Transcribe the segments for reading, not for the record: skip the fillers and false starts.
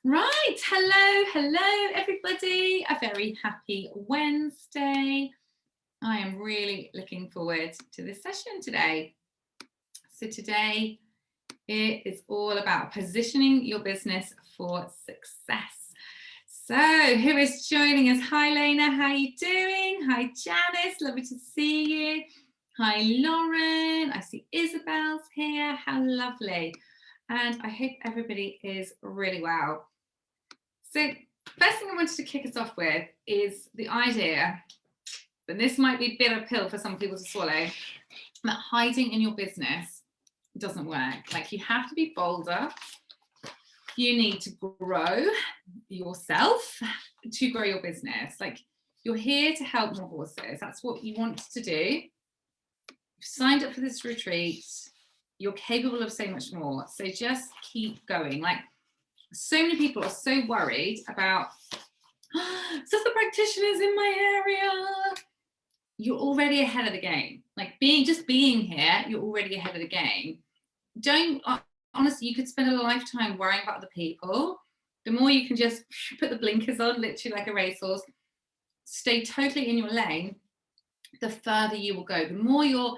Right, hello everybody. A very happy Wednesday. I am really looking forward to this session today. So today it is all about positioning your business for success. So who is joining us? Hi Lena, how are you doing? Hi Janice, lovely to see you. Hi Lauren, I see Isabel's here, how lovely. And I hope everybody is really well. So first thing I wanted to kick us off with is the idea, and this might be a bitter pill for some people to swallow, that hiding in your business doesn't work. Like, you have to be bolder. You need to grow yourself to grow your business. Like, you're here to help more horses. That's what you want to do. You've signed up for this retreat. You're capable of so much more. So just keep going. Like, so many people are so worried about so the practitioners in my area. You're already ahead of the game. Like, just being here, you're already ahead of the game. Honestly, you could spend a lifetime worrying about other people. The more you can just put the blinkers on, literally like a racehorse, stay totally in your lane, the further you will go. The more you're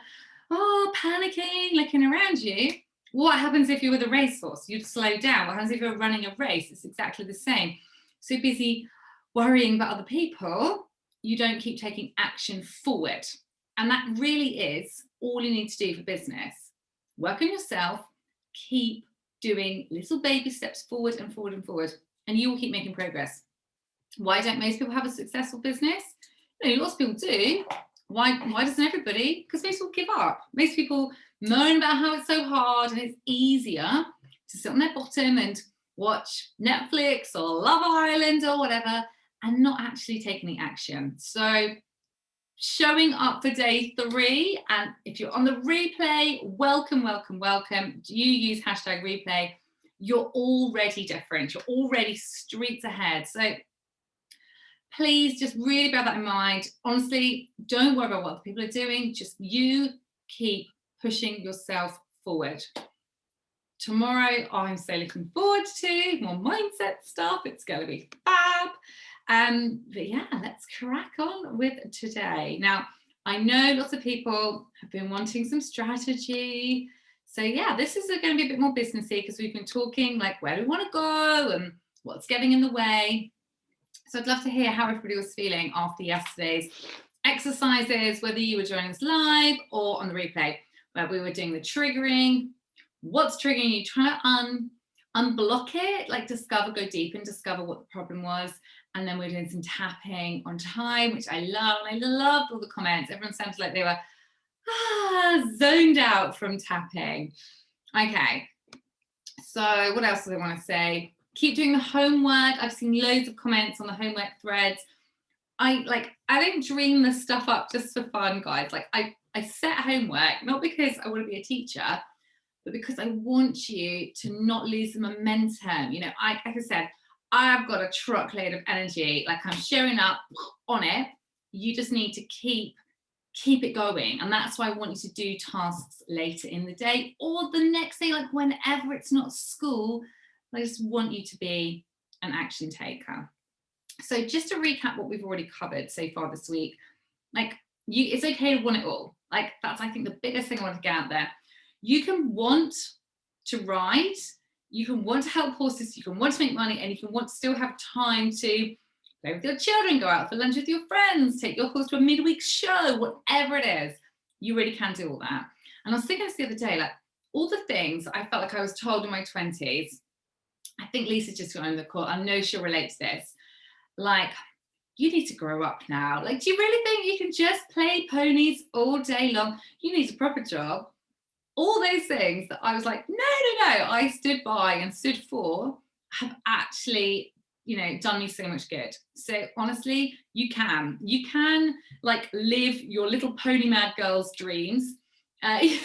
panicking, looking around you. What happens if you were the racehorse? You'd slow down. What happens if you're running a race? It's exactly the same. So busy worrying about other people, you don't keep taking action forward. And that really is all you need to do for business. Work on yourself, keep doing little baby steps forward and forward and forward, and you will keep making progress. Why don't most people have a successful business? Lots of people do. Why doesn't everybody? Because most people give up. Most people moan about how it's so hard, and it's easier to sit on their bottom and watch Netflix or Love Island or whatever and not actually take any action. So showing up for day 3, and if you're on the replay, welcome. Do you use #replay? You're already different. You're already streets ahead. So please just really bear that in mind. Honestly, don't worry about what other people are doing. Just you keep pushing yourself forward. Tomorrow, I'm so looking forward to more mindset stuff. It's going to be fab. But yeah, let's crack on with today. Now, I know lots of people have been wanting some strategy. So yeah, this is going to be a bit more businessy because we've been talking like where we want to go and what's getting in the way. So I'd love to hear how everybody was feeling after yesterday's exercises, whether you were joining us live or on the replay, where we were doing the triggering. What's triggering you? Trying to unblock it, like discover, go deep and discover what the problem was. And then we're doing some tapping on time, which I love. And I loved all the comments. Everyone sounded like they were zoned out from tapping. Okay. So what else do I want to say? Keep doing the homework. I've seen loads of comments on the homework threads. I don't dream this stuff up just for fun, guys. Like I set homework, not because I want to be a teacher, but because I want you to not lose the momentum. Like I said, I've got a truckload of energy. Like, I'm showing up on it. You just need to keep it going. And that's why I want you to do tasks later in the day or the next day, like whenever it's not school. I just want you to be an action taker. So just to recap what we've already covered so far this week, it's okay to want it all. Like, that's, I think, the biggest thing I want to get out there. You can want to ride, you can want to help horses, you can want to make money, and you can want to still have time to play with your children, go out for lunch with your friends, take your horse to a midweek show, whatever it is. You really can do all that. And I was thinking this the other day, like all the things I felt like I was told in my 20s. I think Lisa just got on the call. I know she'll relate to this. Like, you need to grow up now. Like, do you really think you can just play ponies all day long? You need a proper job. All those things that I was like, no, I stood by and stood for have actually, done me so much good. So honestly, you can like live your little pony mad girl's dreams. I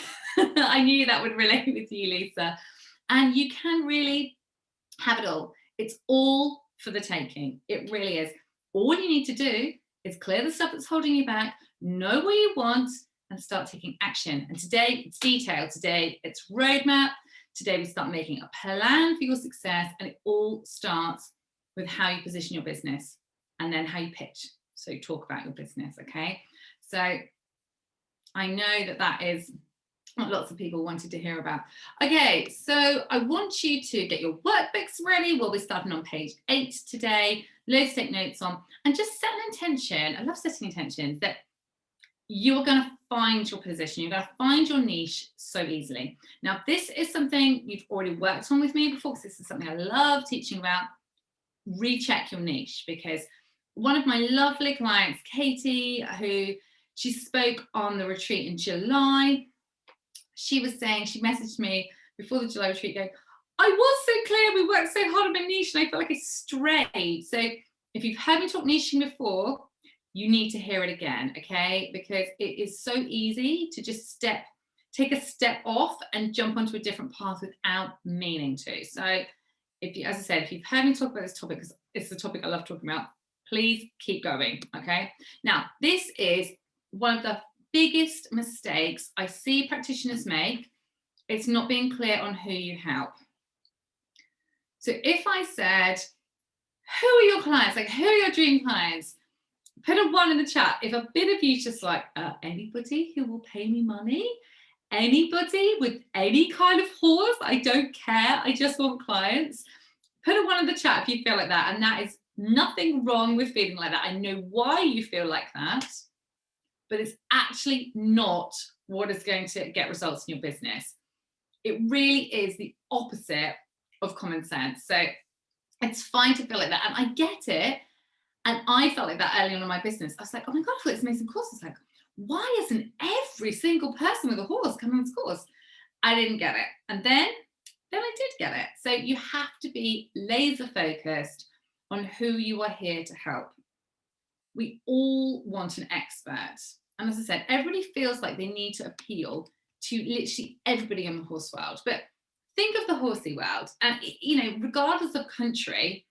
knew that would relate with you, Lisa. And you can really have it all. It's all for the taking. It really is. All you need to do is clear the stuff that's holding you back, know what you want, and start taking action. And today it's detail. Today it's roadmap. Today we start making a plan for your success, and it all starts with how you position your business and then how you pitch. So talk about your business, okay? So I know that that is what lots of people wanted to hear about. Okay, so I want you to get your workbooks ready. We'll be starting on page 8 today. Loads to take notes on, and just set an intention. I love setting intentions that you're going to find your position. You're going to find your niche so easily. Now, if this is something you've already worked on with me before, because this is something I love teaching about, recheck your niche, because one of my lovely clients, Katie, who she spoke on the retreat in July, she was saying, she messaged me before the July retreat going, I was so clear, we worked so hard on my niche and I felt like I strayed. So if you've heard me talk niching before, you need to hear it again, okay? Because it is so easy to just take a step off and jump onto a different path without meaning to. So if you, as I said, if you've heard me talk about this topic, because it's the topic I love talking about, please keep going, okay? Now, this is one of the biggest mistakes I see practitioners make. It's not being clear on who you help. So if I said, who are your clients? Like, who are your dream clients? Put a 1 in the chat. If a bit of you just like, anybody who will pay me money, anybody with any kind of horse, I don't care, I just want clients. Put a 1 in the chat if you feel like that. And that is nothing wrong with feeling like that. I know why you feel like that, but it's actually not what is going to get results in your business. It really is the opposite of common sense. So it's fine to feel like that. And I get it. And I felt like that early on in my business. I was like, oh my God, I thought this amazing course. I was like, why isn't every single person with a horse coming on this course? I didn't get it. And then I did get it. So you have to be laser focused on who you are here to help. We all want an expert. And as I said, everybody feels like they need to appeal to literally everybody in the horse world. But think of the horsey world. And, you know, regardless of country,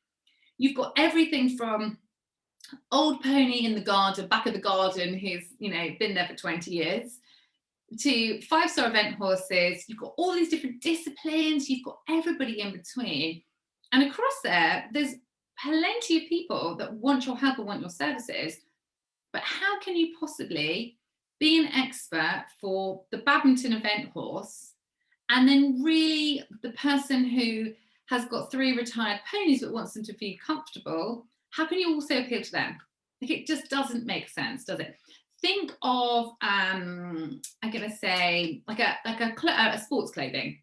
you've got everything from old pony in the garden, back of the garden, who's, you know, been there for 20 years, to 5-star event horses. You've got all these different disciplines. You've got everybody in between. And across there's plenty of people that want your help or want your services. But how can you possibly be an expert for the badminton event horse and then really the person who has got 3 retired ponies but wants them to feel comfortable? How can you also appeal to them? Like, it just doesn't make sense, does it? Think of, I'm going to say, like a sports clothing.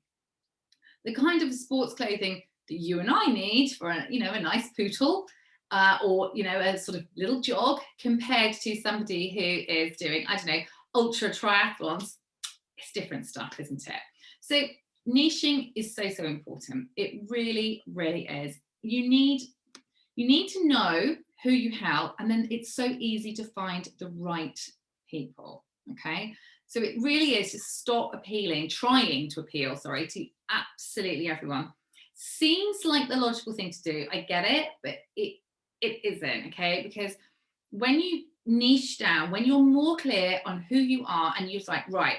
The kind of sports clothing that you and I need for a nice poodle, or, you know, a sort of little jog, compared to somebody who is doing, I don't know, ultra triathlons. It's different stuff, isn't it? So niching is so, so important. It really, really is. You need to know who you help, and then it's so easy to find the right people, okay? So it really is just stop trying to appeal to absolutely everyone. Seems like the logical thing to do, I get it, but it isn't, okay? Because when you niche down, when you're more clear on who you are, and you're like, right,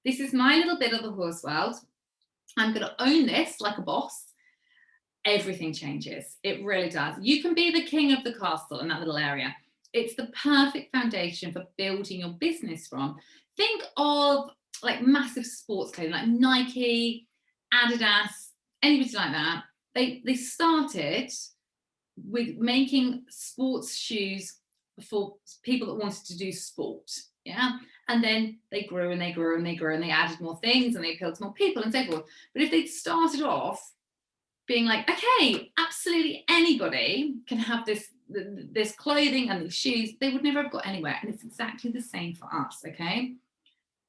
this is my little bit of the horse world, I'm going to own this like a boss, everything changes. It really does. You can be the king of the castle in that little area. It's the perfect foundation for building your business from. Think of like massive sports clothing, like Nike, Adidas, anybody like that. They started with making sports shoes for people that wanted to do sport. Yeah. And then they grew and they grew and they grew and they added more things and they appealed to more people and so forth. But if they'd started off being like, okay, absolutely anybody can have this clothing and these shoes, they would never have got anywhere. And it's exactly the same for us, okay?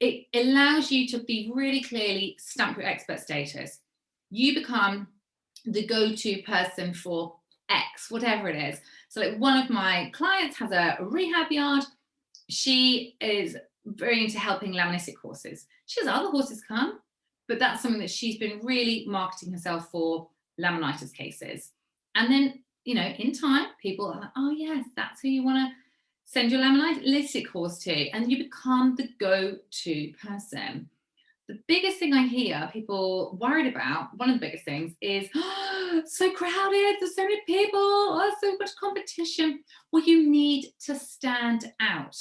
It allows you to be really clearly stamp your expert status. You become the go-to person for X, whatever it is. So like one of my clients has a rehab yard. She is very into helping laminitic horses. She has other horses come, but that's something that she's been really marketing herself for, laminitis cases. And then, you know, in time, people are like, oh yes, that's who you want to send your laminitic horse to, and you become the go-to person. the biggest thing I hear people worried about, one of the biggest things is, oh, it's so crowded, there's so many people, oh, so much competition. Well, you need to stand out.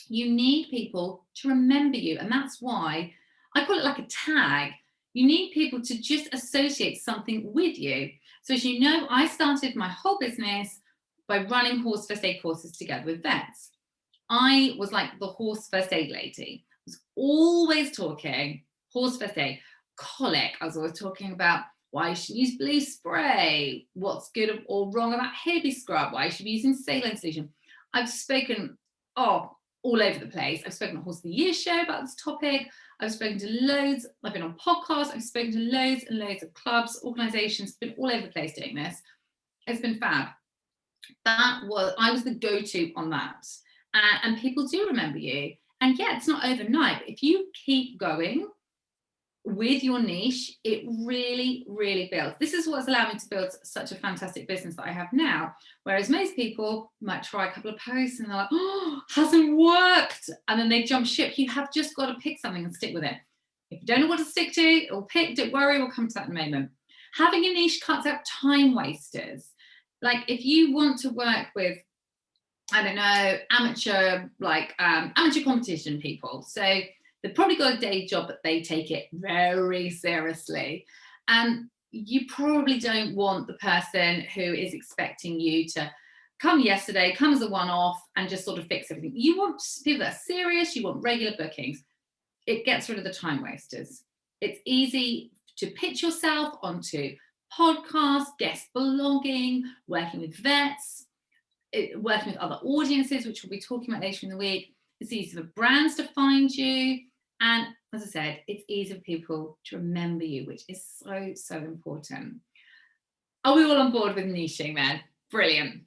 You need people to remember you. And that's why I call it like a tag. You need people to just associate something with you. So as you know, I started my whole business by running horse first aid courses together with vets. I was like the horse first aid lady. I was always talking horse first aid, colic. I was always talking about why you should use blue spray, what's good or wrong about Hibby scrub, why you should be using saline solution. I've spoken all over the place. I've spoken on Horse of the Year show about this topic. I've spoken to loads. I've been on podcasts. I've spoken to loads and loads of clubs, organizations, been all over the place doing this. It's been fab. I was the go-to on that. And people do remember you. And yeah, it's not overnight, but if you keep going with your niche, it really, really builds. This is what's allowed me to build such a fantastic business that I have now. Whereas most people might try a couple of posts and they're like, oh, hasn't worked. And then they jump ship. You have just got to pick something and stick with it. If you don't know what to stick to or pick, don't worry, we'll come to that in a moment. Having a niche cuts out time wasters. Like if you want to work with, I don't know, amateur competition people. So they've probably got a day job, but they take it very seriously. And you probably don't want the person who is expecting you to come yesterday, come as a one-off and just sort of fix everything. You want people that are serious, you want regular bookings. It gets rid of the time wasters. It's easy to pitch yourself onto podcasts, guest blogging, working with vets, working with other audiences, which we'll be talking about later in the week. It's easy for brands to find you. And as I said, it's easy for people to remember you, which is so, so important. Are we all on board with niching then? Brilliant.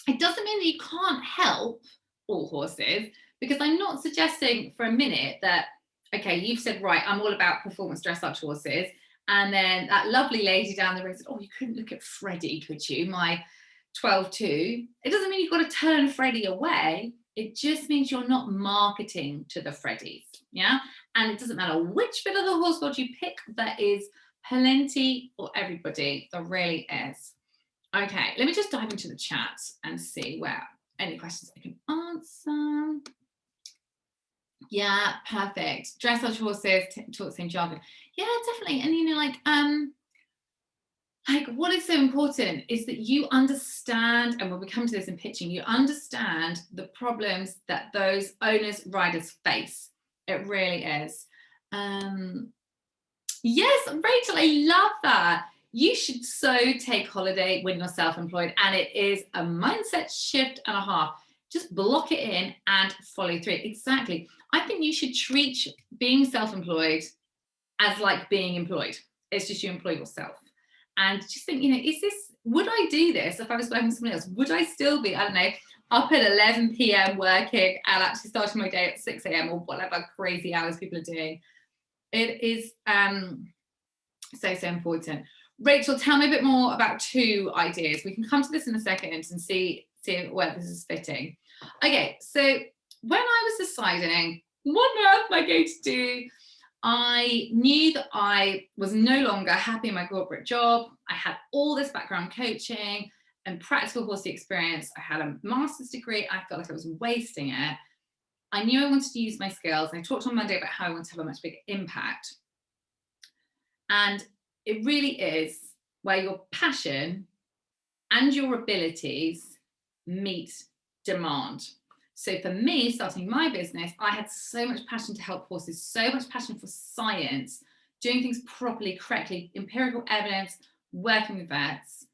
It doesn't mean that you can't help all horses, because I'm not suggesting for a minute that, okay, you've said, right, I'm all about performance dressage horses. And then that lovely lady down the road said, oh, you couldn't look at Freddie, could you? My 12-2. It doesn't mean you've got to turn Freddie away. It just means you're not marketing to the Freddies, yeah? And it doesn't matter which bit of the horse world you pick, there is plenty for everybody. There really is. Okay, let me just dive into the chat and see where any questions I can answer. Yeah, perfect. Dressage horses talk the same jargon. Yeah, definitely. And you know, like what is so important is that you understand, and when we come to this in pitching, you understand the problems that those owners, riders face. It really is. Yes, Rachel, I love that. You should so take holiday when you're self-employed, and it is a mindset shift and a half. Just block it in and follow through. Exactly. I think you should treat being self-employed as like being employed. It's just you employ yourself. And just think, you know, would I do this if I was working with someone else? Would I still be, I don't know, up at 11 p.m. working and actually starting my day at 6 a.m. or whatever crazy hours people are doing? It is so, so important. Rachel, tell me a bit more about 2 ideas. We can come to this in a second and see where this is fitting. Okay, so when I was deciding what on earth am I going to do, I knew that I was no longer happy in my corporate job. I had all this background coaching and practical horsey experience. I had a master's degree. I felt like I was wasting it. I knew I wanted to use my skills. I talked on Monday about how I want to have a much bigger impact. And it really is where your passion and your abilities meet demand. So for me, starting my business, I had so much passion to help horses, so much passion for science, doing things properly, correctly, empirical evidence, working with vets,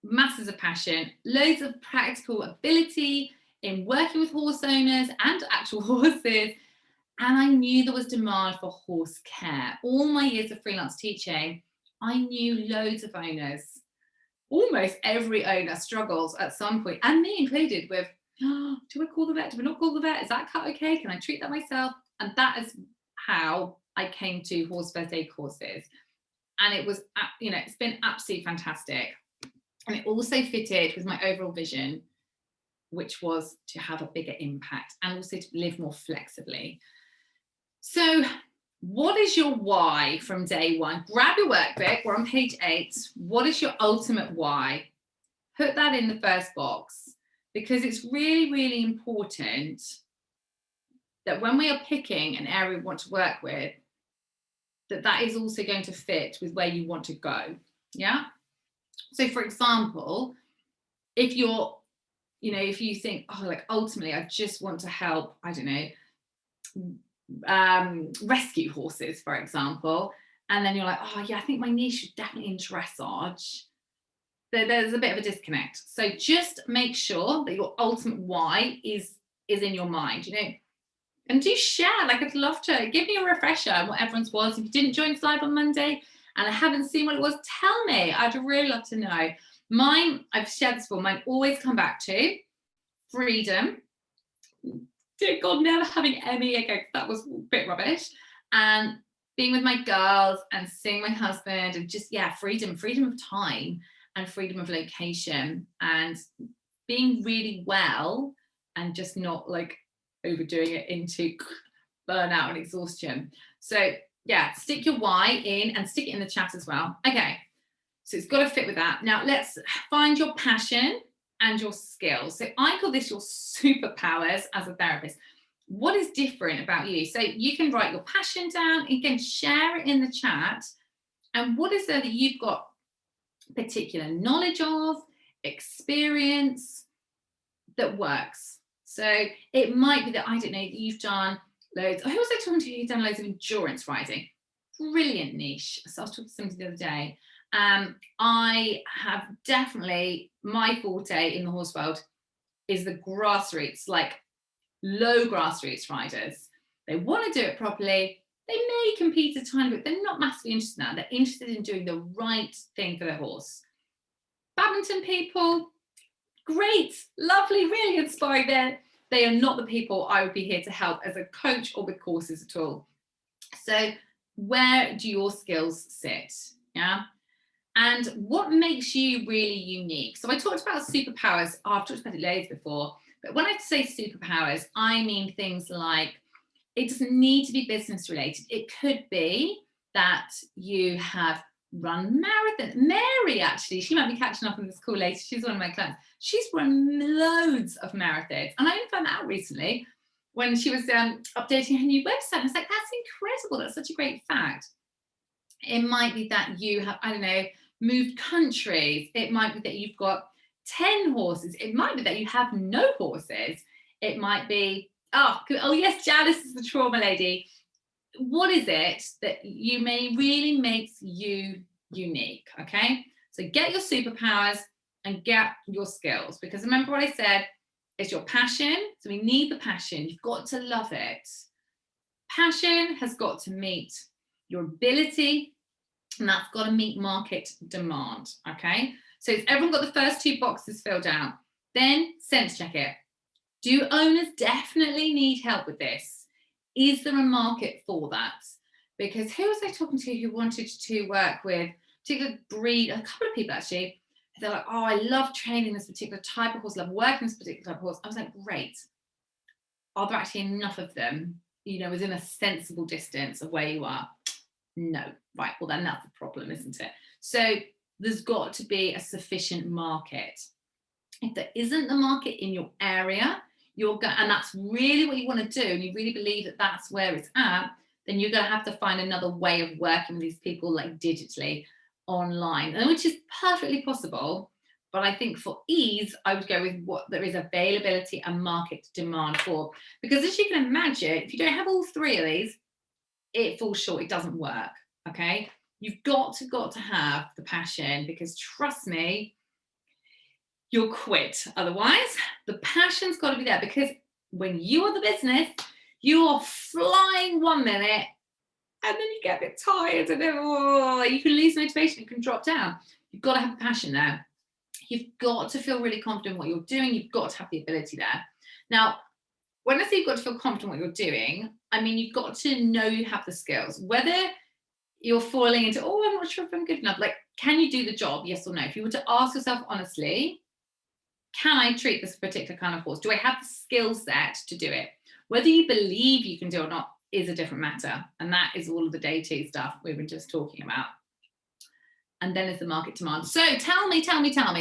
masses of passion, loads of practical ability in working with horse owners and actual horses. And I knew there was demand for horse care. All my years of freelance teaching, I knew loads of owners. Almost every owner struggles at some point, and me included, with, oh, do I call the vet? Do I not call the vet? Is that cut okay? Can I treat that myself? And that is how I came to horse first aid courses. And it was, you know, it's been absolutely fantastic. And it also fitted with my overall vision, which was to have a bigger impact and also to live more flexibly. So What is your why from day one? Grab your workbook. We're on page 8. What is your ultimate why? Put that in the first box, because it's really, really important that when we are picking an area we want to work with, that is also going to fit with where you want to go. Yeah. So for example, if you're, if you think, oh, like ultimately I just want to help, I don't know, rescue horses, for example, and then you're like, oh yeah, I think my niche is definitely in dressage, there's a bit of a disconnect. So just make sure that your ultimate why is in your mind, and do share. Like, I'd love to give me a refresher on what everyone's was. If you didn't join live on Monday and I haven't seen what it was, tell me. I'd really love to know. Mine, I've shared this before, mine always come back to freedom. Dear God, never having any, okay, that was a bit rubbish. And being with my girls and seeing my husband, and just, yeah, freedom of time and freedom of location, and being really well and just not like overdoing it into burnout and exhaustion. So yeah, stick your why in and stick it in the chat as well. Okay, so it's got to fit with that. Now let's find your passion and your skills. So I call this your superpowers as a therapist. What is different about you? So you can write your passion down, again, share it in the chat. And what is there that you've got particular knowledge of, experience that works? So it might be that, I don't know, that you've done loads. Who was I talking to who's done loads of endurance riding? Brilliant niche. So I was talking to somebody the other day. I have definitely, my forte in the horse world is the grassroots, like low grassroots riders. They want to do it properly. They may compete a tiny bit. They're not massively interested in that. They're interested in doing the right thing for their horse. Badminton people, great, lovely, really inspiring. They are not the people I would be here to help as a coach or with courses at all. So where do your skills sit? Yeah. And what makes you really unique? So I talked about superpowers. I've talked about it loads before, but when I say superpowers, I mean things like, it doesn't need to be business related. It could be that you have run marathon. Mary, actually, she might be catching up on this call later. She's one of my clients. She's run loads of marathons. And I only found that out recently when she was updating her new website. I was like, that's incredible. That's such a great fact. It might be that you have, I don't know, moved countries. It might be that you've got 10 horses. It might be that you have no horses. It might be, oh yes, Janice is the trauma lady. What is it that you may really makes you unique? Okay, so get your superpowers and get your skills, because remember what I said, it's your passion. So we need the passion. You've got to love it. Passion has got to meet your ability, and that's got to meet market demand. Okay, so if everyone got the first 2 boxes filled out, then sense check it. Do owners definitely need help with this? Is there a market for that? Because who was I talking to who wanted to work with a particular breed? A couple of people actually. They're like, oh, I love training this particular type of horse, love working this particular type of horse. I was like, great. Are there actually enough of them, within a sensible distance of where you are? No. Right, well then that's the problem, isn't it? So there's got to be a sufficient market. If there isn't the market in your area, and that's really what you want to do, and you really believe that that's where it's at, then you're going to have to find another way of working with these people, like digitally, online, and which is perfectly possible. But I think for ease, I would go with what there is availability and market demand for. Because as you can imagine, if you don't have all 3 of these, it falls short. It doesn't work. Okay, you've got to have the passion, because trust me, you'll quit otherwise. The passion's got to be there, because when you are the business, you are flying one minute and then you get a bit tired and then you can lose motivation, you can drop down. You've got to have the passion there. You've got to feel really confident in what you're doing. You've got to have the ability there. Now, when I say you've got to feel confident in what you're doing, I mean you've got to know you have the skills. Whether you're falling into, oh, I'm not sure if I'm good enough, like, can you do the job, yes or no? If you were to ask yourself honestly, can I treat this particular kind of horse? Do I have the skill set to do it? Whether you believe you can do it or not is a different matter. And that is all of the day two stuff we were just talking about. And then there's the market demand. So tell me,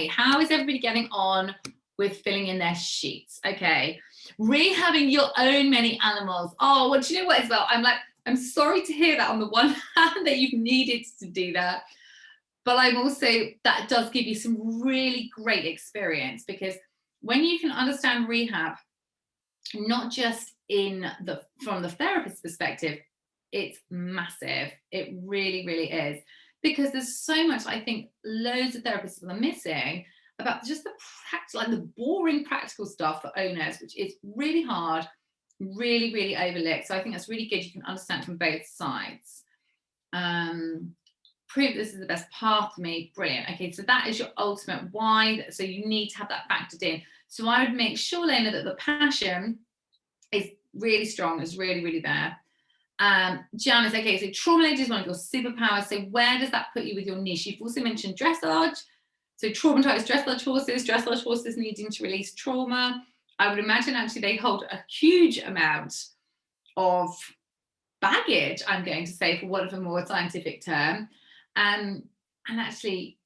how is everybody getting on with filling in their sheets? Okay, rehabbing your own many animals. Oh, well, do you know what, Isabel? I'm sorry to hear that on the one hand that you've needed to do that. But I'm also, that does give you some really great experience, because when you can understand rehab, not just from the therapist's perspective, it's massive. It really, really is. Because there's so much, I think, loads of therapists are missing about just the practical, like the boring practical stuff for owners, which is really hard, really, really overlooked. So I think that's really good. You can understand from both sides. Prove this is the best path for me. Brilliant. Okay, so that is your ultimate why. So you need to have that factored in. So I would make sure, Lena, that the passion is really strong, is really, really there. Janice, okay, so trauma lady is one of your superpowers. So where does that put you with your niche? You've also mentioned dressage. So traumatized dressage horses needing to release trauma. I would imagine actually they hold a huge amount of baggage, I'm going to say, for want of a more scientific term. And actually,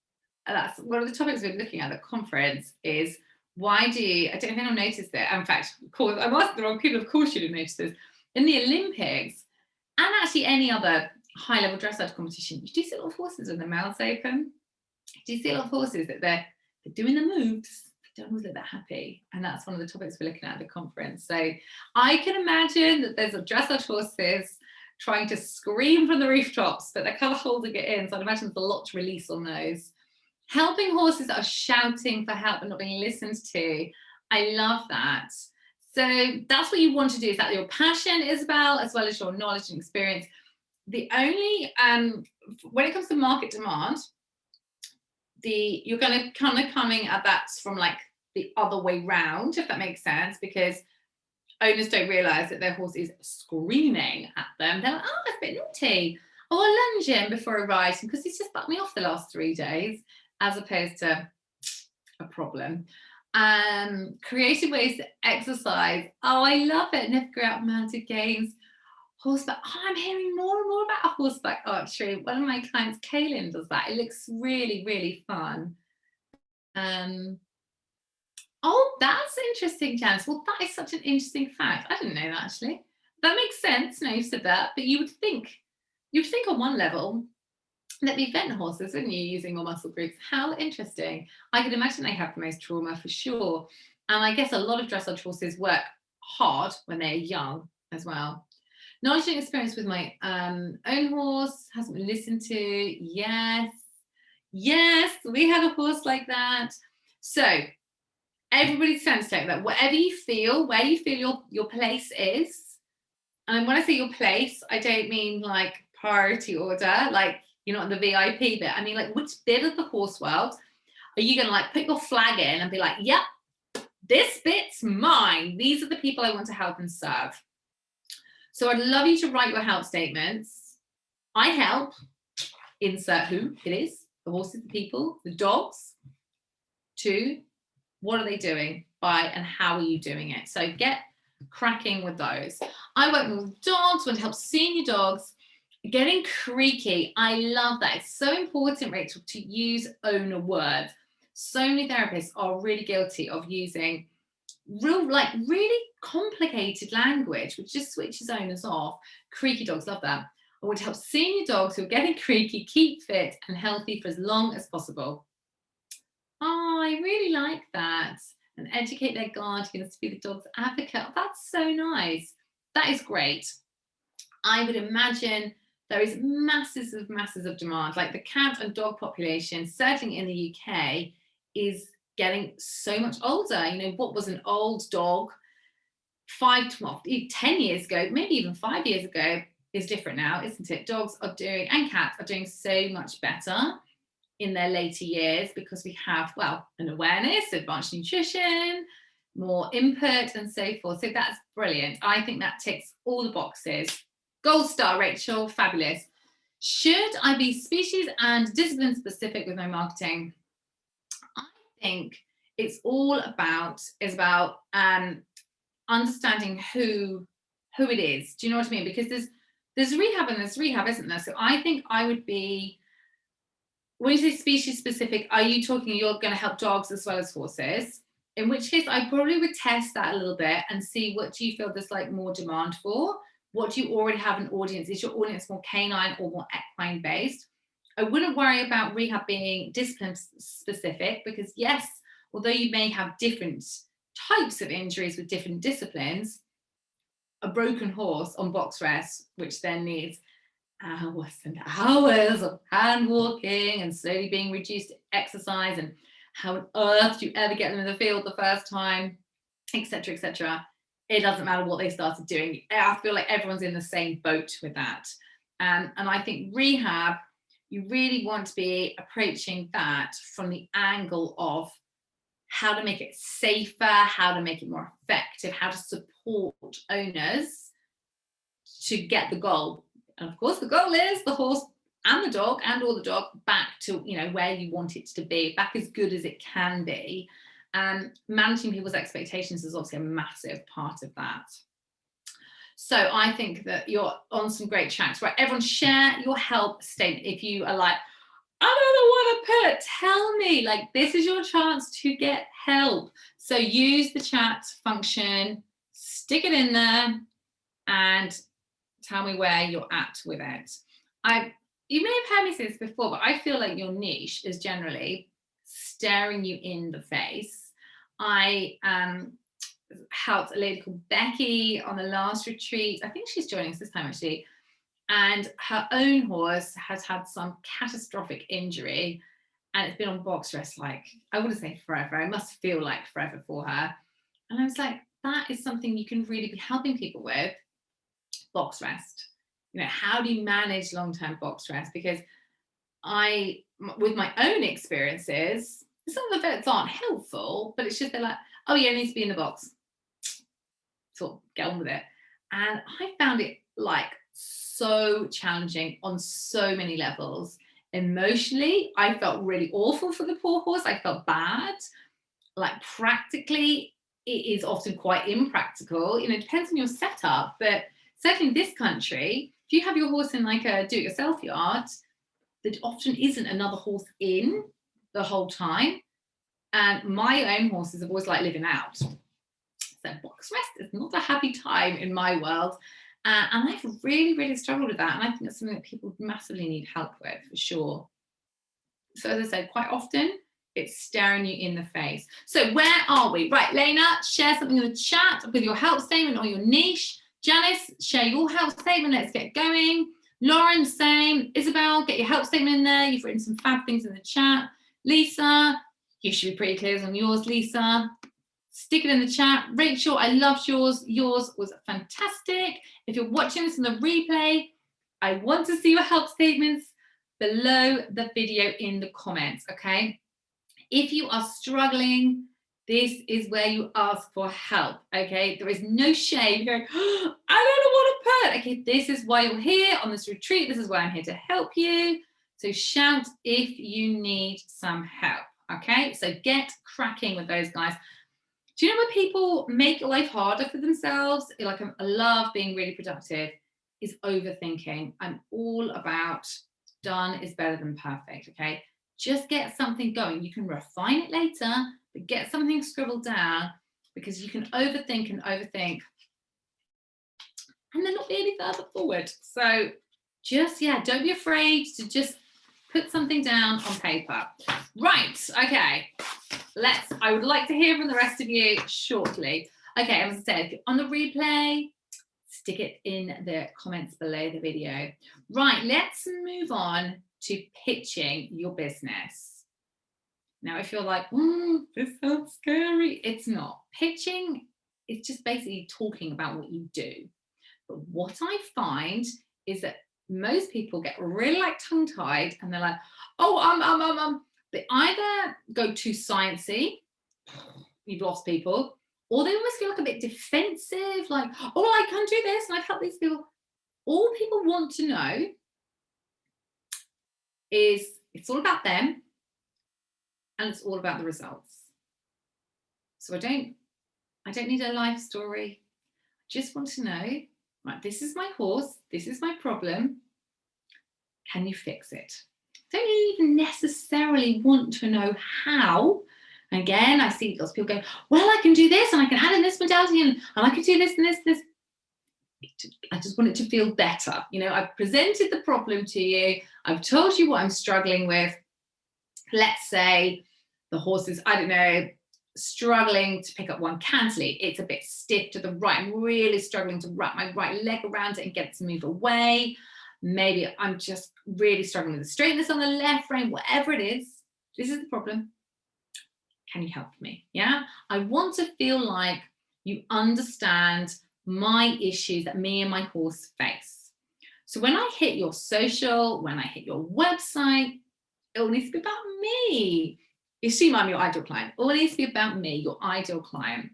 that's one of the topics we're looking at the conference is why do you, I don't know if anyone noticed it. In fact, I'm asking the wrong people, of course you'd have noticed this. In the Olympics, and actually any other high-level dressage competition, you do see a lot of horses with their mouths open. Do you see a lot of horses that they're doing the moves, they don't always look that happy? And that's one of the topics we're looking at the conference. So I can imagine that there's a dressage horses trying to scream from the rooftops, but they're kind of holding it in. So I'd imagine there's a lot to release on those. Helping horses that are shouting for help and not being listened to. I love that. So that's what you want to do, is that your passion, Isabel, as well as your knowledge and experience. The only, when it comes to market demand, you're going to kind of coming at that from like the other way round, if that makes sense, because owners don't realize that their horse is screaming at them. They're like, oh, it's a bit naughty. Oh, I'll lunge him before I ride him because he's just bucked me off the last 3 days, as opposed to a problem. Creative ways to exercise. Oh, I love it. Never go out mounted games. Horseback. Oh, I'm hearing more and more about horseback archery. One of my clients, Kaylin, does that. It looks really, really fun. Oh, that's interesting, Janice. Well, that is such an interesting fact. I didn't know that, actually. That makes sense. No, you said that, but you'd think on one level that the event horses, wouldn't you, using more muscle groups? How interesting. I could imagine they have the most trauma for sure. And I guess a lot of dressage horses work hard when they're young as well. Knowledge and experience with my own horse hasn't been listened to. Yes, we have a horse like that. So everybody's sensitive that wherever you feel, where you feel your place is. And when I say your place, I don't mean like priority order, like you're not in the VIP bit. I mean, like, which bit of the horse world are you going to like put your flag in and be like, yep, this bit's mine. These are the people I want to help and serve. So I'd love you to write your help statements. I help, insert who it is, the horses, the people, the dogs. 2, what are they doing? By and how are you doing it? So get cracking with those. I work with dogs, want to help senior dogs. Getting creaky, I love that. It's so important, Rachel, to use owner words. So many therapists are really guilty of using really complicated language, which just switches owners off. Creaky dogs, love that. I want to help senior dogs who are getting creaky keep fit and healthy for as long as possible. Oh, I really like that. And educate their guardians to be the dog's advocate. Oh, that's so nice. That is great. I would imagine there is masses of demand. Like the cat and dog population, certainly in the UK, is getting so much older. You know, what was an old dog 10 years ago, maybe even 5 years ago, is different now, isn't it? Dogs are doing, and cats are doing so much better in their later years because we have, well, an awareness, advanced nutrition, more input and so forth. So that's brilliant. I think that ticks all the boxes. Gold star, Rachel, fabulous. Should I be species and discipline specific with my marketing? I think it's all about understanding who who it is. Do you know what I mean? Because there's rehab and there's rehab, isn't there? So I think I would be, when you say species specific, are you talking you're going to help dogs as well as horses? In which case, I probably would test that a little bit and see what do you feel there's like more demand for? What do you already have an audience? Is your audience more canine or more equine based? I wouldn't worry about rehab being discipline specific because yes, although you may have different types of injuries with different disciplines, a broken horse on box rest, which then needs hours and hours of hand walking and slowly being reduced to exercise, and how on earth do you ever get them in the field the first time, etc., etc. It doesn't matter what they started doing. I feel like everyone's in the same boat with that. And I think rehab, you really want to be approaching that from the angle of how to make it safer, how to make it more effective, how to support owners to get the goal. And of course, the goal is the horse and the dog and or the dog back to, you know, where you want it to be, back as good as it can be. And managing people's expectations is obviously a massive part of that. So I think that you're on some great tracks, right? Everyone share your help statement. If you are like, I don't know what to put, tell me, like this is your chance to get help. So use the chat function, stick it in there and tell me where you're at with it. You may have heard me say this before, but I feel like your niche is generally staring you in the face. I helped a lady called Becky on the last retreat. I think she's joining us this time actually. And her own horse has had some catastrophic injury and it's been on box rest, like, I wouldn't say forever. It must feel like forever for her. And I was like, that is something you can really be helping people with, box rest. You know, how do you manage long-term box rest? Because with my own experiences, some of the vets aren't helpful, but it's just they're like, oh yeah, it needs to be in the box. So get on with it. And I found it like so challenging on so many levels. Emotionally, I felt really awful for the poor horse. I felt bad. Like practically, it is often quite impractical. You know, it depends on your setup, but certainly in this country, if you have your horse in like a do-it-yourself yard, there often isn't another horse in the whole time. And my own horses have always like living out. So box rest is not a happy time in my world. And I've really, really struggled with that. And I think that's something that people massively need help with, for sure. So as I said, quite often, it's staring you in the face. So where are we? Right, Lena, share something in the chat with your help statement or your niche. Janice, share your help statement. Let's get going. Lauren, same. Isabel, get your help statement in there. You've written some fab things in the chat. Lisa, you should be pretty clear on yours, Lisa. Stick it in the chat. Rachel, I loved yours. Yours was fantastic. If you're watching this in the replay, I want to see your help statements below the video in the comments, okay? If you are struggling, this is where you ask for help, okay? There is no shame. You're going, oh, I don't know what to put. Okay, this is why you're here on this retreat. This is why I'm here to help you. So shout if you need some help, okay? So get cracking with those guys. Do you know when people make life harder for themselves? Like, I love being really productive, is overthinking. I'm all about done is better than perfect, okay? Just get something going. You can refine it later, but get something scribbled down, because you can overthink and overthink and then not be any further forward. So just, yeah, don't be afraid to just put something down on paper. Right, okay. I would like to hear from the rest of you shortly. Okay, as I said, if you're on the replay, stick it in the comments below the video. Right, let's move on to pitching your business. Now, if you're like, this sounds scary, it's not. Pitching is just basically talking about what you do. But what I find is that most people get really like tongue-tied and they're like, oh, they either go too sciencey, you've lost people, or they almost feel like a bit defensive, like, oh, I can do this and I've helped these people. All people want to know is it's all about them and it's all about the results. So I don't need a life story. I just want to know right, this is my horse, this is my problem. Can you fix it? Don't even necessarily want to know how. Again, I see lots of people going, well, I can do this and I can add in this modality and I can do this and this. I just want it to feel better. You know, I've presented the problem to you. I've told you what I'm struggling with. Let's say the horse is, I don't know, struggling to pick up one cantilever. It's a bit stiff to the right. I'm really struggling to wrap my right leg around it and get it to move away. Maybe I'm just really struggling with the straightness on the left rein, whatever it is. This is the problem. Can you help me? Yeah. I want to feel like you understand my issues that me and my horse face. So when I hit your social, when I hit your website, it all needs to be about me. You assume I'm your ideal client. It all needs to be about me, your ideal client.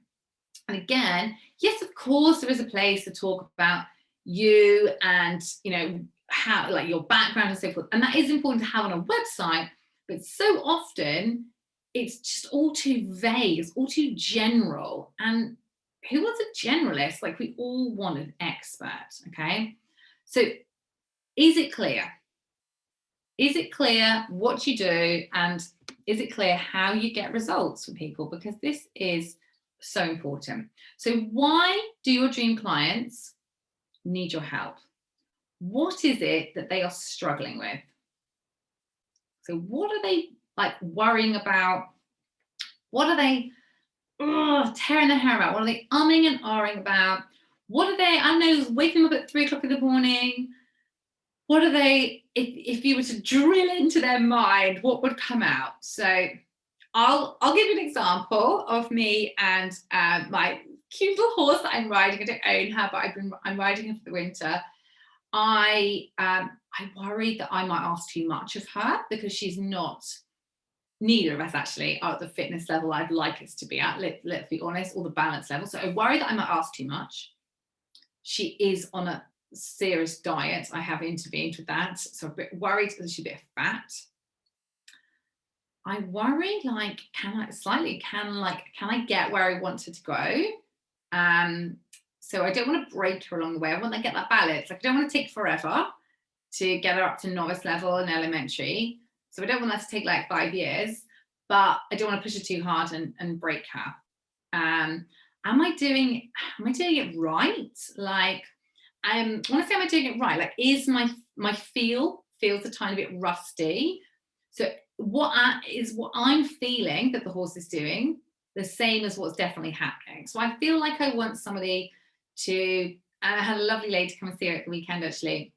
And again, yes, of course, there is a place to talk about you and, you know, how, like, your background and so forth. And that is important to have on a website. But so often it's just all too vague, it's all too general. And who wants a generalist? Like, we all want an expert, okay? So is it clear? Is it clear what you do, and is it clear how you get results for people? Because this is so important. So why do your dream clients need your help? What is it that they are struggling with? So what are they like worrying about? What are they tearing their hair about? What are they umming and ahhing about? What are they, I know, waking up at 3 o'clock in the morning? What are they, if you were to drill into their mind, what would come out? So I'll give you an example of me and my cute little horse that I'm riding. I don't own her, but I'm riding her for the winter. I worry that I might ask too much of her because she's not, neither of us actually are at the fitness level I'd like us to be at, let's be honest, or the balance level. So I worry that I might ask too much. She is on a serious diet. I have intervened with that. So I'm a bit worried that she's a bit fat. I worry, like, can I get where I want her to go? So I don't want to break her along the way. I want to get that balance. Like, I don't want to take forever to get her up to novice level in elementary. So I don't want that to take like 5 years, but I don't want to push her too hard and break her. Am I doing it right? Like, when I say am I doing it right, like, is my feels a tiny bit rusty? So what I'm feeling that the horse is doing the same as what's definitely happening. So I feel like I want somebody to, and I had a lovely lady come and see her at the weekend actually,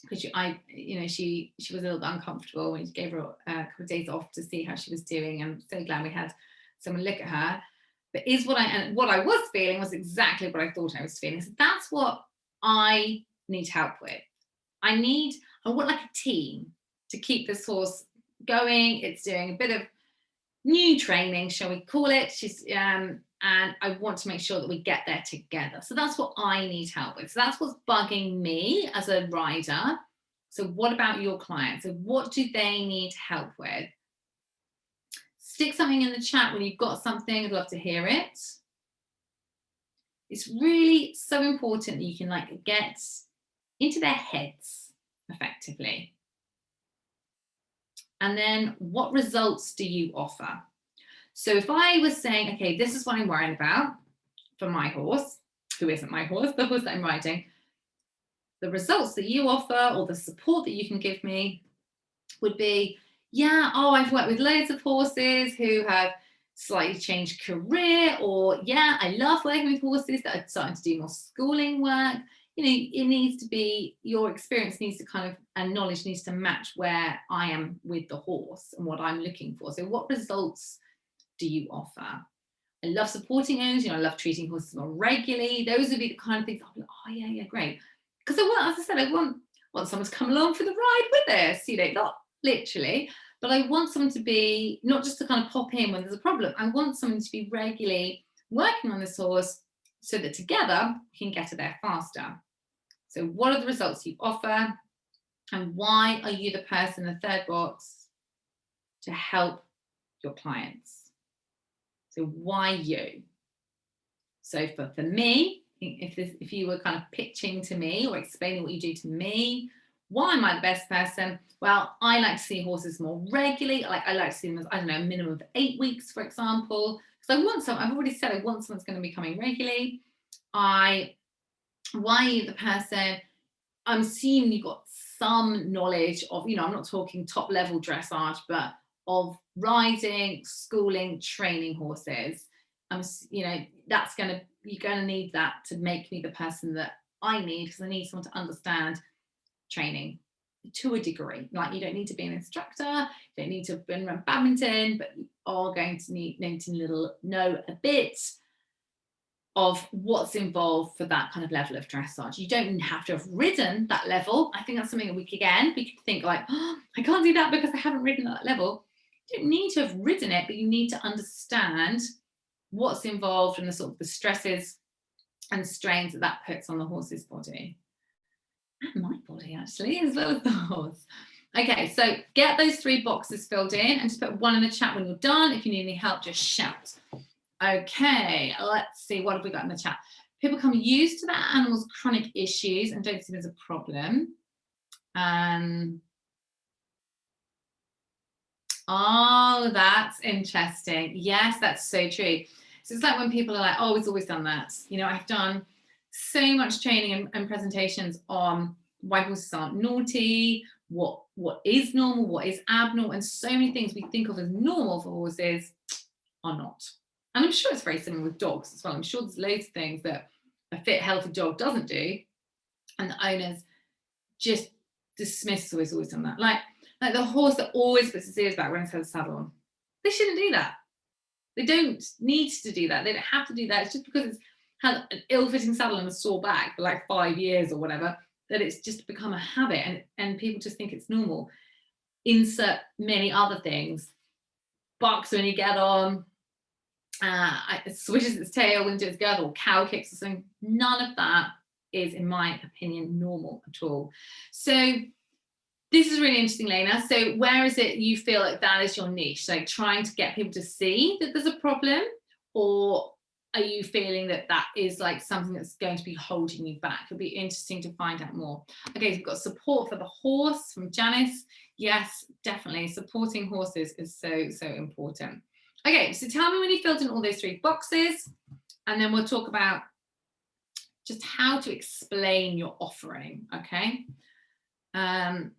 because she was a little bit uncomfortable, and gave her a couple of days off to see how she was doing. I'm so glad we had someone look at her. But what I was feeling was exactly what I thought I was feeling. So that's what I need help with. I want like a team to keep this horse going. It's doing a bit of new training, shall we call it. And I want to make sure that we get there together. So that's what I need help with. So that's what's bugging me as a rider. So what about your clients? So what do they need help with? Stick something in the chat when you've got something. I'd love to hear it. It's really so important that you can like get into their heads effectively. And then what results do you offer? So if I was saying, okay, this is what I'm worrying about for my horse, who isn't my horse, the horse that I'm riding, the results that you offer or the support that you can give me would be, I've worked with loads of horses who have slightly changed career, or I love working with horses that are starting to do more schooling work. You know, it needs to be, your experience needs to kind of, and knowledge needs to match where I am with the horse and what I'm looking for. So what results do you offer? I love supporting owners, I love treating horses more regularly. Those would be the kind of things I'll be like, oh yeah, great. Because I want someone to come along for the ride with us, not literally, but I want someone to be, not just to kind of pop in when there's a problem. I want someone to be regularly working on this horse so that together we can get her there faster. So what are the results you offer? And why are you the person in the third box to help your clients? So why you? So for me, if you were kind of pitching to me or explaining what you do to me, why am I the best person? Well, I like to see horses more regularly. I like to see them as, I don't know, a minimum of 8 weeks, for example. Because I've already said I want someone that's going to be coming regularly. Why are you the person? I'm assuming you've got some knowledge of, I'm not talking top level dressage, but of riding, schooling, training horses. You're going to need that to make me the person that I need, because I need someone to understand training to a degree. Like, you don't need to be an instructor, you don't need to have been run badminton, but you are going to need to know a bit of what's involved for that kind of level of dressage. You don't have to have ridden that level. I think that's something that we could think like, oh, I can't do that because I haven't ridden that level. You don't need to have ridden it, but you need to understand what's involved and the sort of the stresses and strains that puts on the horse's body. And my body, actually, as well as the horse. Okay, so get those 3 boxes filled in and just put one in the chat when you're done. If you need any help, just shout. Okay, let's see, what have we got in the chat? People become used to that animal's chronic issues and don't see them as a problem. Oh, that's interesting. Yes, that's so true. So it's like when people are like, oh, it's always done that. I've done so much training and presentations on why horses aren't naughty, what is normal, what is abnormal, and so many things we think of as normal for horses are not. And I'm sure it's very similar with dogs as well. I'm sure there's loads of things that a fit, healthy dog doesn't do, and the owners just dismiss always done that. Like the horse that always puts his ears back when it's had a saddle on. They shouldn't do that. They don't need to do that. They don't have to do that. It's just because it's had an ill-fitting saddle and a sore back for like 5 years or whatever, that it's just become a habit, and people just think it's normal. Insert many other things. Bucks when you get on, it swishes its tail into its girth, or cow kicks or something. None of that is, in my opinion, normal at all. So this is really interesting, Lena. So where is it you feel like that is your niche? Like trying to get people to see that there's a problem, or are you feeling that that is like something that's going to be holding you back? It'll be interesting to find out more. Okay, so we've got support for the horse from Janice. Yes, definitely. Supporting horses is so, so important. Okay, so tell me when you filled in all those 3 boxes, and then we'll talk about just how to explain your offering, okay? I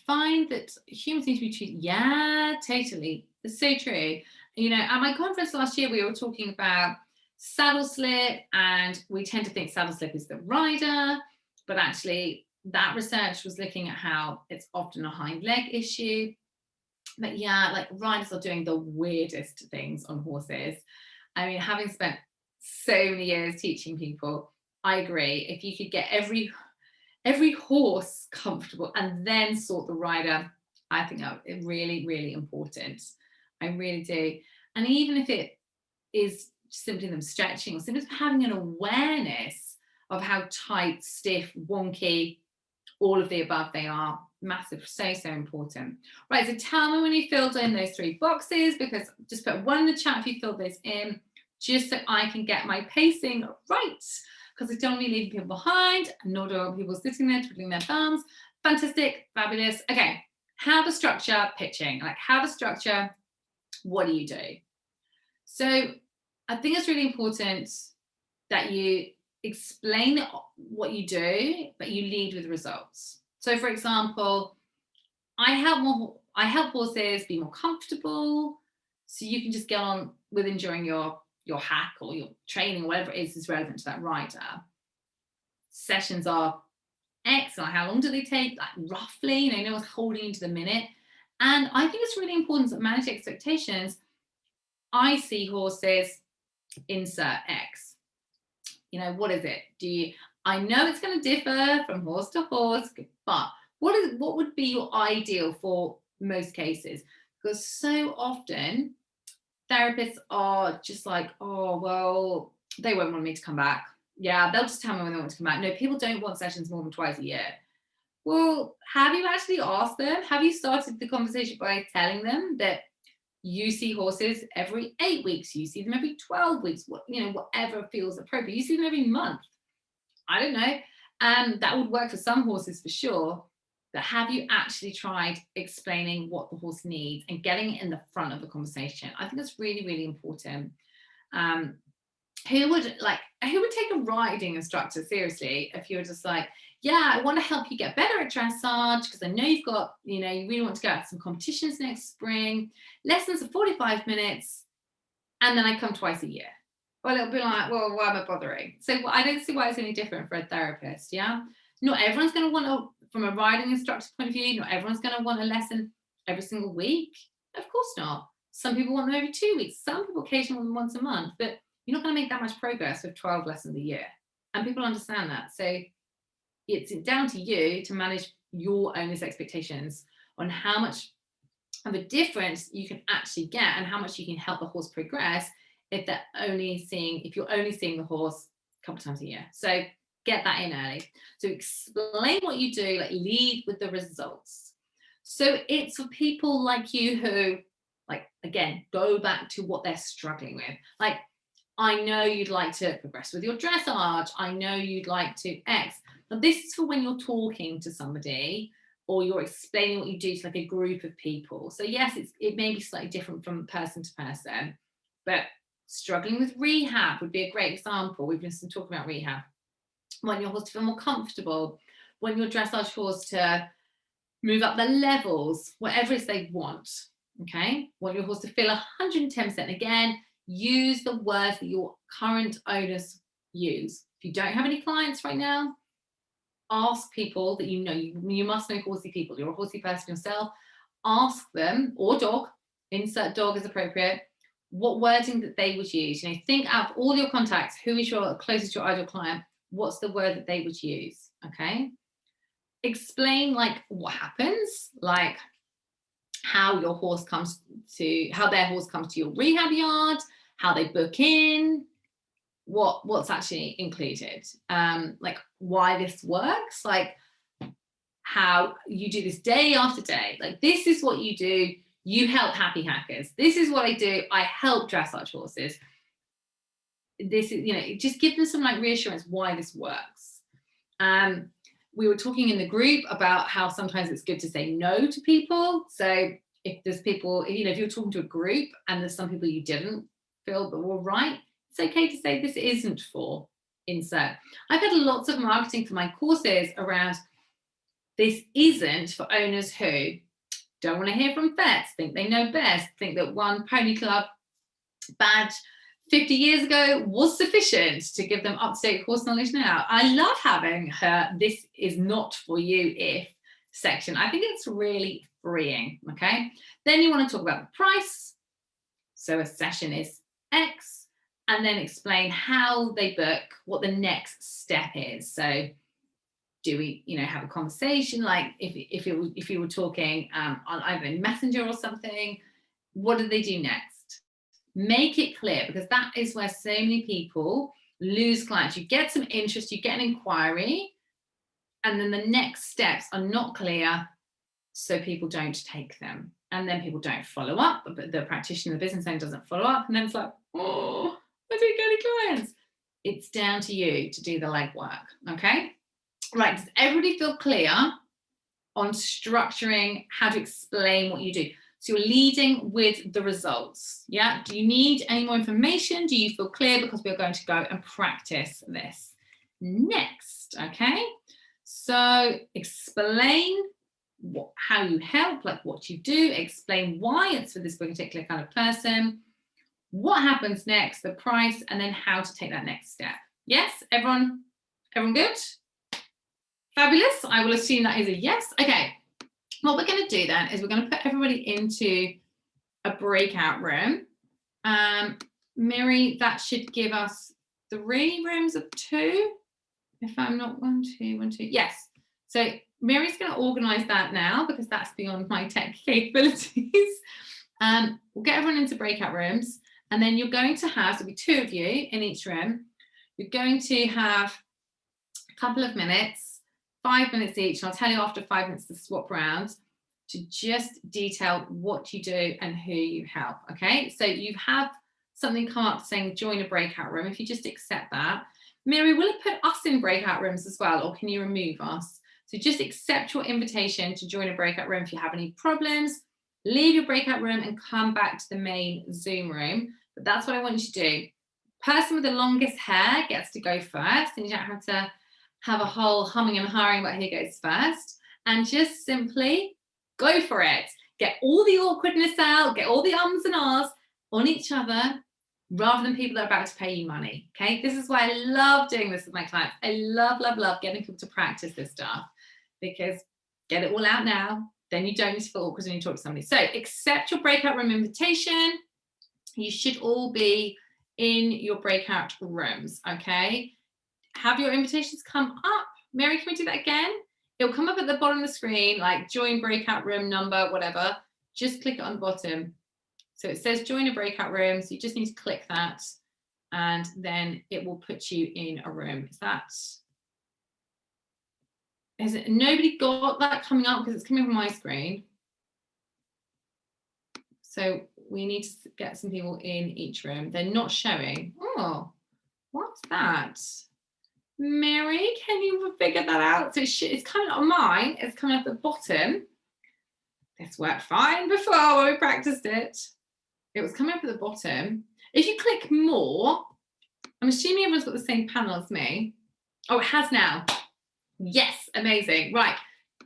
find that humans need to be treated, yeah, totally. It's so true. At my conference last year, we were talking about saddle slip, and we tend to think saddle slip is the rider, but actually that research was looking at how it's often a hind leg issue. But yeah, like riders are doing the weirdest things on horses. I mean, having spent so many years teaching people, I agree. If you could get every horse comfortable and then sort the rider, I think that is really, really important. I really do. And even if it is simply them stretching, or simply having an awareness of how tight, stiff, wonky, all of the above they are, massive, so, so important. Right, so tell me when you filled in those 3 boxes, because just put one in the chat if you filled those in, just so I can get my pacing right, because I don't want to be leaving people behind, and nor do I want people sitting there twiddling their thumbs. Fantastic, fabulous. Okay, how to structure pitching, like how to structure, what do you do? So I think it's really important that you explain what you do, but you lead with results. So for example, I help horses be more comfortable, so you can just get on with enjoying your hack or your training, or whatever it is relevant to that rider. Sessions are X, or how long do they take? Like roughly, no one's holding you to the minute. And I think it's really important to manage expectations. I see horses, insert X. What is it? I know it's going to differ from horse to horse, but what would be your ideal for most cases? Because so often therapists are just like, oh, well, they won't want me to come back. Yeah, they'll just tell me when they want to come back. No, people don't want sessions more than twice a year. Well, have you actually asked them? Have you started the conversation by telling them that You see horses every 8 weeks, you see them every 12 weeks, whatever feels appropriate. You see them every month. I don't know. That would work for some horses for sure. But have you actually tried explaining what the horse needs and getting it in the front of the conversation? I think that's really, really important. Who would take a riding instructor seriously if you were just like, yeah, I want to help you get better at dressage because I know you really want to go out to some competitions next spring. Lessons are 45 minutes and then I come twice a year. Well, it'll be like, well, why am I bothering? So I don't see why it's any different for a therapist, yeah? Not everyone's going to want from a riding instructor's point of view, not everyone's going to want a lesson every single week. Of course not. Some people want them every 2 weeks. Some people occasionally want them once a month, but you're not going to make that much progress with 12 lessons a year. And people understand that. So it's down to you to manage your owner's expectations on how much of a difference you can actually get and how much you can help the horse progress if you're only seeing the horse a couple of times a year. So get that in early. So explain what you do, like lead with the results. So it's for people like you who, like, again, go back to what they're struggling with. Like, I know you'd like to progress with your dressage. I know you'd like to X. But this is for when you're talking to somebody or you're explaining what you do to like a group of people. So yes, it may be slightly different from person to person, but struggling with rehab would be a great example. We've just been talking about rehab. Want your horse to feel more comfortable, want your dressage horse to move up the levels, whatever it is they want, okay? Want your horse to feel 110%. Again, use the words that your current owners use. If you don't have any clients right now, ask people that you must know horsey people. You're a horsey person yourself. Ask them, or dog, insert dog as appropriate, what wording that they would use. Think out of all your contacts, who is your closest, your ideal client, what's the word that they would use, okay? Explain like what happens, like how their horse comes to your rehab yard, how they book in, what's actually included, like why this works, like how you do this day after day, like this is what you do. You help happy hackers. This is what I do. I help dressage horses. This is, just give them some like reassurance why this works. We were talking in the group about how sometimes it's good to say no to people. So if there's people, if you're talking to a group and there's some people you didn't feel that were right, it's okay to say this isn't for insert. I've had lots of marketing for my courses around this isn't for owners who don't want to hear from vets, think they know best, think that one pony club badge 50 years ago was sufficient to give them up-to-date horse knowledge now. I love having her "this is not for you if" section. I think it's really freeing, okay? Then you want to talk about the price. So a session is X, and then explain how they book, what the next step is. So do we, have a conversation? Like if you were talking on either Messenger or something, what do they do next? Make it clear, because that is where so many people lose clients. You get some interest, you get an inquiry, and then the next steps are not clear, so people don't take them. And then people don't follow up, but the practitioner, the business owner doesn't follow up, and then it's like, oh, I didn't get any clients. It's down to you to do the legwork, okay? Right, does everybody feel clear on structuring how to explain what you do? So you're leading with the results, yeah? Do you need any more information? Do you feel clear? Because we're going to go and practice this next, okay? So explain how you help, like what you do, explain why it's for this particular kind of person, what happens next, the price, and then how to take that next step. Yes, everyone good? Fabulous. I will assume that is a yes. Okay. What we're going to do then is we're going to put everybody into a breakout room. Miri, that should give us 3 rooms of 2. If I'm not 1, 2, 1, 2. Yes. So Miri's going to organize that now because that's beyond my tech capabilities. We'll get everyone into breakout rooms, and then you're going to have, there'll be 2 of you in each room. You're going to have a couple of minutes, 5 minutes each, and I'll tell you after 5 minutes to swap around, to just detail what you do and who you help, okay? So you have something come up saying join a breakout room. If you just accept that. Mary, will it put us in breakout rooms as well, or can you remove us? So just accept your invitation to join a breakout room. If you have any problems, leave your breakout room and come back to the main Zoom room. But that's what I want you to do. Person with the longest hair gets to go first, and you don't have to have a whole humming and hawing about who goes first. And just simply go for it. Get all the awkwardness out, get all the ums and ahs on each other, rather than people that are about to pay you money, okay? This is why I love doing this with my clients. I love, love, love getting people to practice this stuff, because get it all out now, then you don't need to feel awkward when you talk to somebody. So accept your breakout room invitation. You should all be in your breakout rooms, okay? Have your invitations come up. Mary, can we do that again? It'll come up at the bottom of the screen, like join breakout room number, whatever. Just click it on the bottom. So it says join a breakout room. So you just need to click that, and then it will put you in a room. Has nobody got that coming up? Because it's coming from my screen. So we need to get some people in each room. They're not showing. Oh, what's that? Mary, can you figure that out? So it's coming up on mine. It's coming up at the bottom. This worked fine before when we practiced it. It was coming up at the bottom. If you click more, I'm assuming everyone's got the same panel as me. Oh, it has now. Yes, amazing. Right,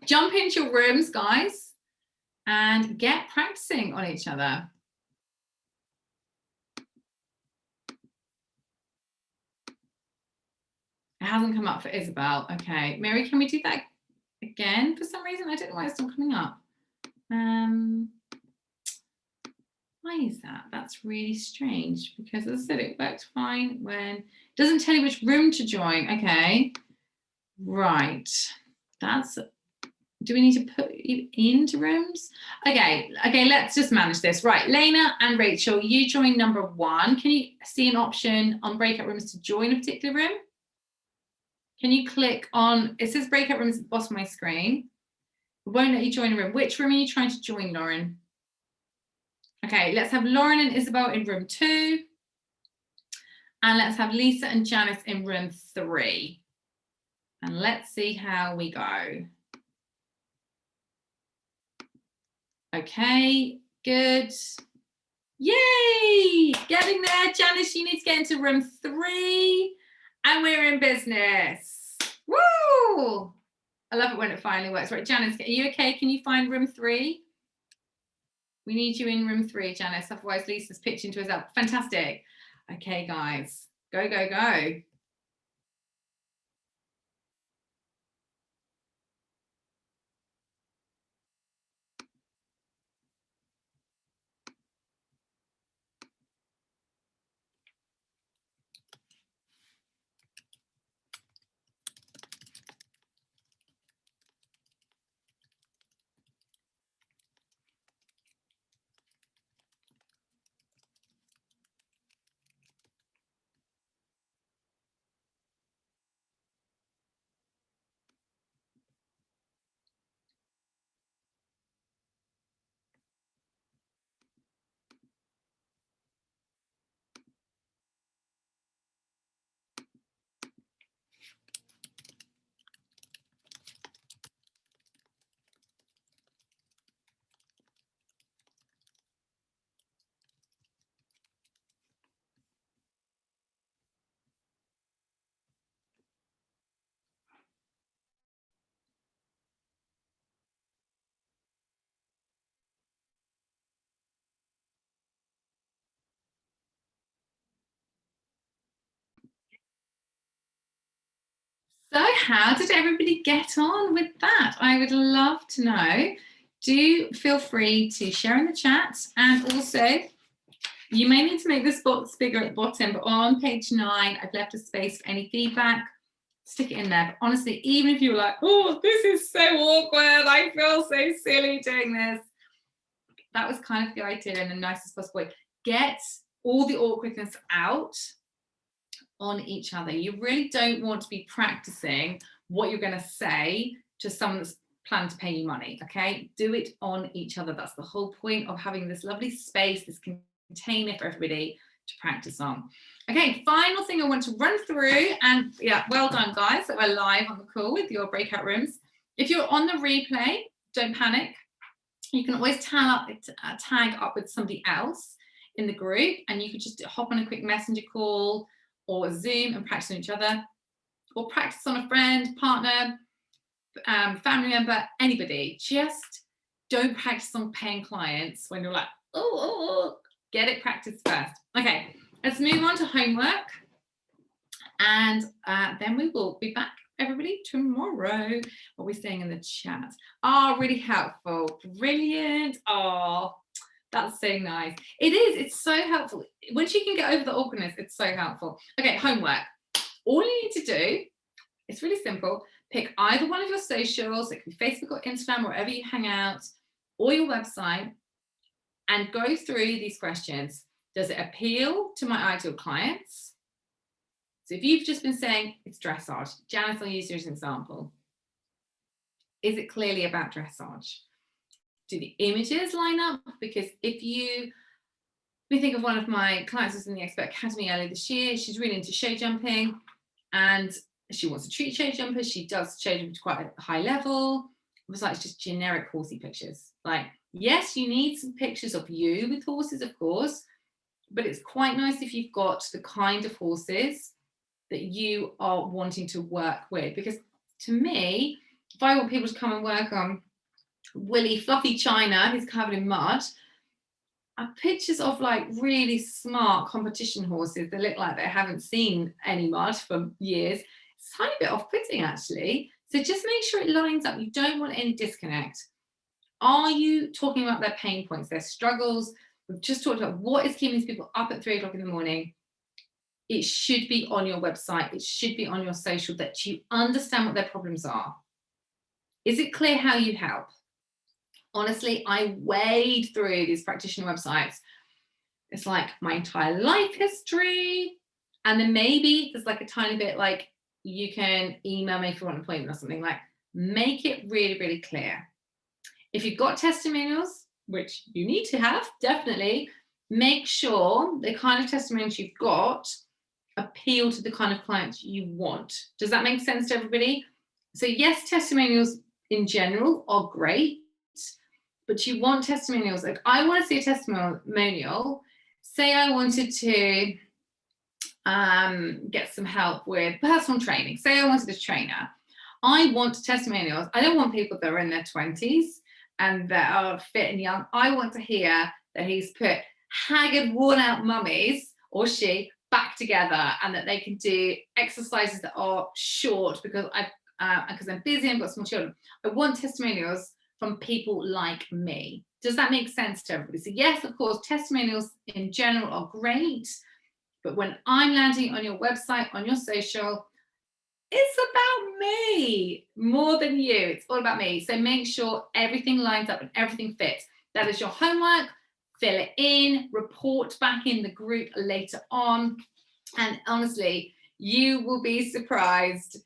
jump into your rooms, guys, and get practicing on each other. It hasn't come up for Isabel. Okay, Mary, can we do that again? For some reason, I don't know why it's not coming up. Why is that? That's really strange, because as I said, it worked fine when it doesn't tell you which room to join. Okay, right. Do we need to put you into rooms? Okay, let's just manage this. Right, Lena and Rachel, you join number 1. Can you see an option on breakout rooms to join a particular room? Can you click on, it says breakout rooms at the bottom of my screen. It won't let you join a room. Which room are you trying to join, Lauren? Okay, let's have Lauren and Isabel in room 2. And let's have Lisa and Janice in room 3. And let's see how we go. Okay, good. Yay! Getting there. Janice, you need to get into room 3. And we're in business. Woo! I love it when it finally works. Right, Janice, are you okay? Can you find room 3? We need you in room 3, Janice. Otherwise, Lisa's pitching to herself. Fantastic. Okay, guys. Go, go, go. So how did everybody get on with that? I would love to know. Do feel free to share in the chat, and also you may need to make this box bigger at the bottom, but on page 9 I've left a space for any feedback. Stick it in there. But honestly, even if you're like, oh, this is so awkward, I feel so silly doing this, that was kind of the idea in the nicest possible way. Get all the awkwardness out on each other. You really don't want to be practicing what you're going to say to someone that's plan to pay you money, okay? Do it on each other. That's the whole point of having this lovely space, this container for everybody to practice on. Okay, final thing I want to run through, and yeah, well done guys that were live on the call with your breakout rooms. If you're on the replay, don't panic. You can always tag up with somebody else in the group, and you could just hop on a quick messenger call or Zoom and practice on each other, or practice on a friend, partner, family member, anybody. Just don't practice on paying clients when you're like, oh, get it practiced first. Okay, let's move on to homework, and then we will be back, everybody, tomorrow. What are we saying in the chat? Oh, really helpful, brilliant. Oh, that's so nice. It is, it's so helpful. Once you can get over the awkwardness, it's so helpful. Okay, homework. All you need to do, it's really simple. Pick either one of your socials, it can be Facebook or Instagram, wherever you hang out, or your website, and go through these questions. Does it appeal to my ideal clients? So if you've just been saying it's dressage, Janice, I'll use you as an example. Is it clearly about dressage? Do the images line up? Because if you, let me think of one of my clients who was in the Expert Academy earlier this year. She's really into show jumping, and she wants to treat show jumpers. She does show jumping to quite a high level. It was like just generic horsey pictures. Like, yes, you need some pictures of you with horses, of course, but it's quite nice if you've got the kind of horses that you are wanting to work with. Because to me, if I want people to come and work on Willy Fluffy China, who's covered in mud, pictures of like really smart competition horses that look like they haven't seen any mud for years, it's a tiny bit off-putting actually. So just make sure it lines up. You don't want any disconnect. Are you talking about their pain points, their struggles? We've just talked about what is keeping these people up at 3 o'clock in the morning. It should be on your website. It should be on your social, that you understand what their problems are. Is it clear how you help? Honestly, I wade through these practitioner websites. It's like my entire life history. And then maybe there's like a tiny bit like, you can email me if you want an appointment or something. Like, make it really, really clear. If you've got testimonials, which you need to have, definitely, make sure the kind of testimonials you've got appeal to the kind of clients you want. Does that make sense to everybody? So yes, testimonials in general are great, but you want testimonials. Like, I want to see a testimonial. Say I wanted to get some help with personal training. Say I wanted a trainer. I want testimonials. I don't want people that are in their 20s and that are fit and young. I want to hear that he's put haggard, worn out mummies, or she, back together, and that they can do exercises that are short because I'm busy and I've got small children. I want testimonials from people like me. Does that make sense to everybody? So yes, of course, testimonials in general are great, but when I'm landing on your website, on your social, it's about me more than you. It's all about me. So make sure everything lines up and everything fits. That is your homework. Fill it in, report back in the group later on. And honestly, you will be surprised.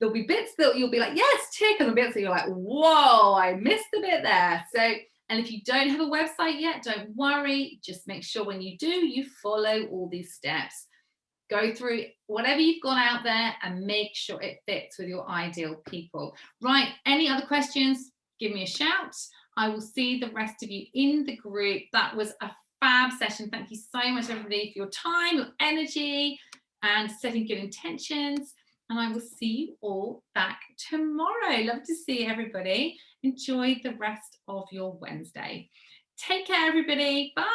There'll be bits that you'll be like, yes, tick, and the bits that you're like, whoa, I missed a bit there. So, and if you don't have a website yet, don't worry. Just make sure when you do, you follow all these steps. Go through whatever you've got out there and make sure it fits with your ideal people. Right, any other questions? Give me a shout. I will see the rest of you in the group. That was a fab session. Thank you so much, everybody, for your time, your energy, and setting good intentions. And I will see you all back tomorrow. Love to see everybody. Enjoy the rest of your Wednesday. Take care, everybody. Bye.